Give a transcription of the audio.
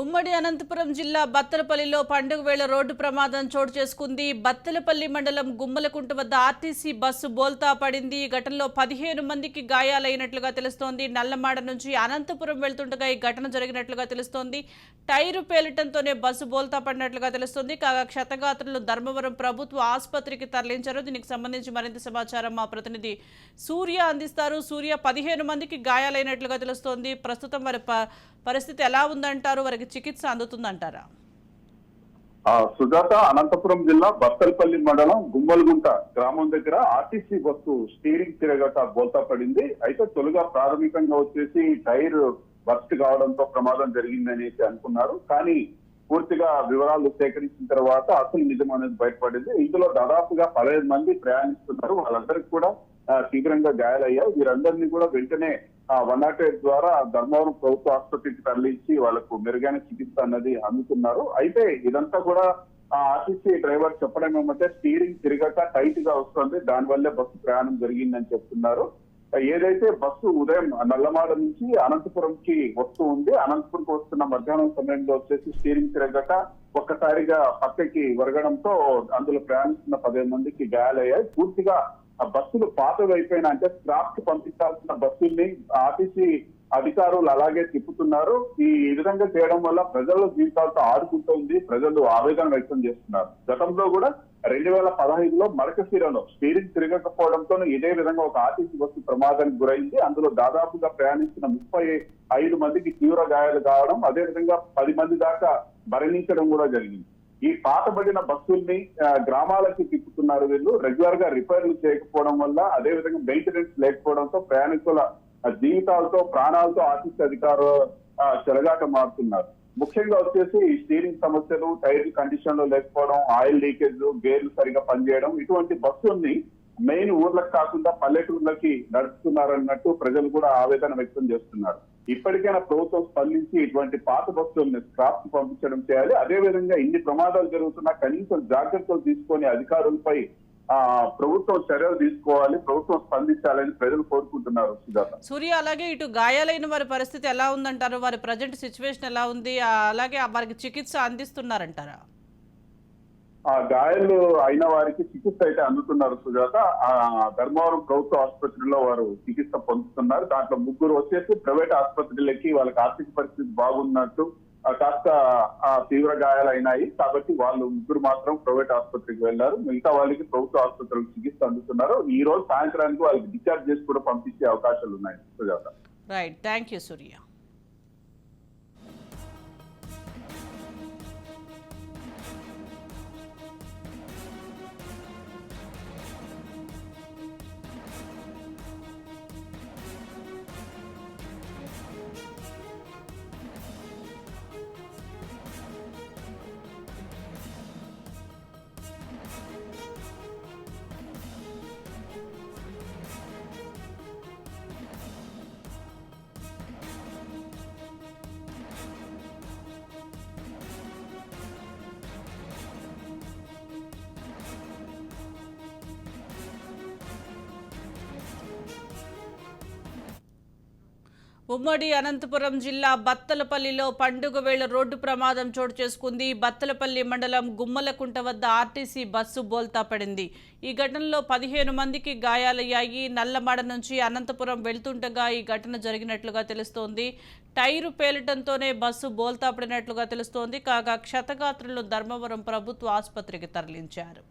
ఉమ్మడి అనంతపురం జిల్లా బత్తలపల్లిలో పండుగ వేళ రోడ్డు ప్రమాదం చోటు చేసుకుంది. బత్తలపల్లి మండలం గుమ్మలకుంట వద్ద ఆర్టీసీ బస్సు బోల్తా పడింది. ఈ ఘటనలో 15 మందికి గాయాలైనట్లుగా తెలుస్తోంది. నల్లమాడ నుంచి అనంతపురం వెళ్తుండగా ఈ ఘటన జరిగినట్లుగా తెలుస్తోంది. టైరు పేలటంతోనే బస్సు బోల్తా పడినట్లుగా తెలుస్తోంది. కాగా క్షతగాత్రులు ధర్మవరం ప్రభుత్వ ఆసుపత్రికి తరలించారు. దీనికి సంబంధించి మరింత సమాచారం మా ప్రతినిధి సూర్య అందిస్తారు. సూర్య, 15 మందికి గాయాలైనట్లుగా తెలుస్తోంది. ప్రస్తుతం వారి పరిస్థితి ఎలా ఉందంటారు? వారికి చికిత్స అందుతుందంటారా? సుజాత, అనంతపురం జిల్లా బత్తలపల్లి మండలం గుమ్మలగుంట గ్రామం దగ్గర ఆర్టీసీ బస్సు స్టీరింగ్ తిరగట బోల్తా పడింది. అయితే తొలుగా ప్రాథమికంగా వచ్చేసి టైర్ బర్స్ట్ కావడంతో ప్రమాదం జరిగిందని అనుకున్నారు. కానీ పూర్తిగా వివరాలు సేకరించిన తర్వాత అసలు నిజం అనేది బయటపడింది. ఇందులో దాదాపుగా 15 మంది ప్రయాణిస్తున్నారు. వాళ్ళందరికీ కూడా తీవ్రంగా గాయాలయ్యాయి. వీరందరినీ కూడా వెంటనే 108 ద్వారా ధర్మవరం ప్రభుత్వ ఆసుపత్రికి తరలించి వాళ్ళకు మెరుగైన చికిత్స అన్నది అందుతున్నారు. అయితే ఇదంతా కూడా ఆర్టీసీ డ్రైవర్ చెప్పడం ఏమంటే స్టీరింగ్ తిరగక టైట్ గా వస్తుంది, దానివల్లే బస్సు ప్రయాణం జరిగిందని చెప్తున్నారు. ఏదైతే బస్సు ఉదయం నల్లమాడ నుంచి అనంతపురంకి వస్తూ ఉంది, అనంతపురంకి వస్తున్న మధ్యాహ్నం సమయంలో వచ్చేసి స్టీరింగ్ తిరగక ఒక్కసారిగా పక్కకి వరగడంతో అందులో ప్రయాణిస్తున్న 15 మందికి గాయాలయ్యాయి. పూర్తిగా ఆ బస్సులు పాతవైపోయినా, అంటే స్క్రాప్ కి పంపించాల్సిన బస్సుల్ని ఆర్టీసీ అధికారులు అలాగే తిప్పుతున్నారు. ఈ విధంగా చేయడం వల్ల ప్రజల జీవితాలతో ఆడుకుంటోంది. ప్రజలు ఆవేదన వ్యక్తం చేస్తున్నారు. గతంలో కూడా 2015లో మరకశిరలో స్టీరింగ్ తిరగకపోవడంతో ఇదే విధంగా ఒక ఆర్టీసీ బస్సు ప్రమాదానికి గురైంది. అందులో దాదాపుగా ప్రయాణించిన 35 మందికి తీవ్ర గాయాలు కావడం, అదేవిధంగా 10 మంది దాకా మరణించడం కూడా జరిగింది. ఈ పాతబడిన బస్సుల్ని గ్రామాలకి తిప్పుతున్నారు వీళ్ళు. రెగ్యులర్ గా రిపేర్లు చేయకపోవడం వల్ల, అదేవిధంగా మెయింటెనెన్స్ లేకపోవడంతో ప్రయాణికుల జీవితాలతో ప్రాణాలతో ఆర్టీసీ అధికారులు చెలగాట మారుతున్నారు. ముఖ్యంగా వచ్చేసి ఈ స్టీరింగ్ సమస్యలు, టైర్ కండిషన్ లో లేకపోవడం, ఆయిల్ లీకేజ్, గేర్లు సరిగా పనిచేయడం, ఇటువంటి బస్సుల్ని మెయిన్ ఊర్లకు కాకుండా పల్లెటూర్లకి నడుపుతున్నారన్నట్టు ప్రజలు కూడా ఆవేదన వ్యక్తం చేస్తున్నారు. ఇప్పటికైనా ప్రభుత్వం స్పందించి ఇటువంటి పాత బస్సుల్ని స్క్రాప్ కి పంపించడం చేయాలి. అదేవిధంగా ఇన్ని ప్రమాదాలు జరుగుతున్నా కనీసం జాగ్రత్తలు తీసుకొని అధికారులపై ప్రభుత్వం చర్యలు తీసుకోవాలి, ప్రభుత్వం స్పందించాలని ప్రజలు కోరుకుంటున్నారు. సుజాత, సూర్య, అలాగే ఇటు గాయాలైన వారి పరిస్థితి ఎలా ఉందంటారు? వారి ప్రజెంట్ సిచ్యువేషన్ ఎలా ఉంది? అలాగే వారికి చికిత్స అందిస్తున్నారంటారా? గాయాలు అయిన వారికి చికిత్స అయితే అందుతున్నారు. సుజాత, ధర్మవరం ప్రభుత్వ ఆసుపత్రిలో వారు చికిత్స పొందుతున్నారు. దాంట్లో 3 వచ్చేసి ప్రైవేట్ ఆసుపత్రులకి వాళ్ళకి ఆర్థిక పరిస్థితి బాగున్నట్టు కాస్త తీవ్ర గాయాలు అయినాయి. కాబట్టి వాళ్ళు 3 మాత్రం ప్రైవేట్ ఆసుపత్రికి వెళ్లారు. మిగతా వాళ్ళకి ప్రభుత్వ ఆసుపత్రులకు చికిత్స అందుతున్నారు. ఈ రోజు సాయంత్రానికి వాళ్ళకి డిశ్చార్జ్ చేసి కూడా పంపించే అవకాశాలు ఉన్నాయి. సుజాత, రైట్, థ్యాంక్ యూ సూర్య. ఉమ్మడి అనంతపురం జిల్లా బత్తలపల్లిలో పండుగ వేళ రోడ్డు ప్రమాదం చోటు చేసుకుంది. బత్తలపల్లి మండలం గుమ్మలకుంట వద్ద ఆర్టీసీ బస్సు బోల్తా పడింది. ఈ ఘటనలో 15 మందికి గాయాలయ్యాయి. నల్లమాడ నుంచి అనంతపురం వెళ్తుండగా ఈ ఘటన జరిగినట్లుగా తెలుస్తోంది. టైరు పేలటంతోనే బస్సు బోల్తా పడినట్లుగా తెలుస్తోంది. కాగా క్షతగాత్రులు ధర్మవరం ప్రభుత్వ ఆసుపత్రికి తరలించారు.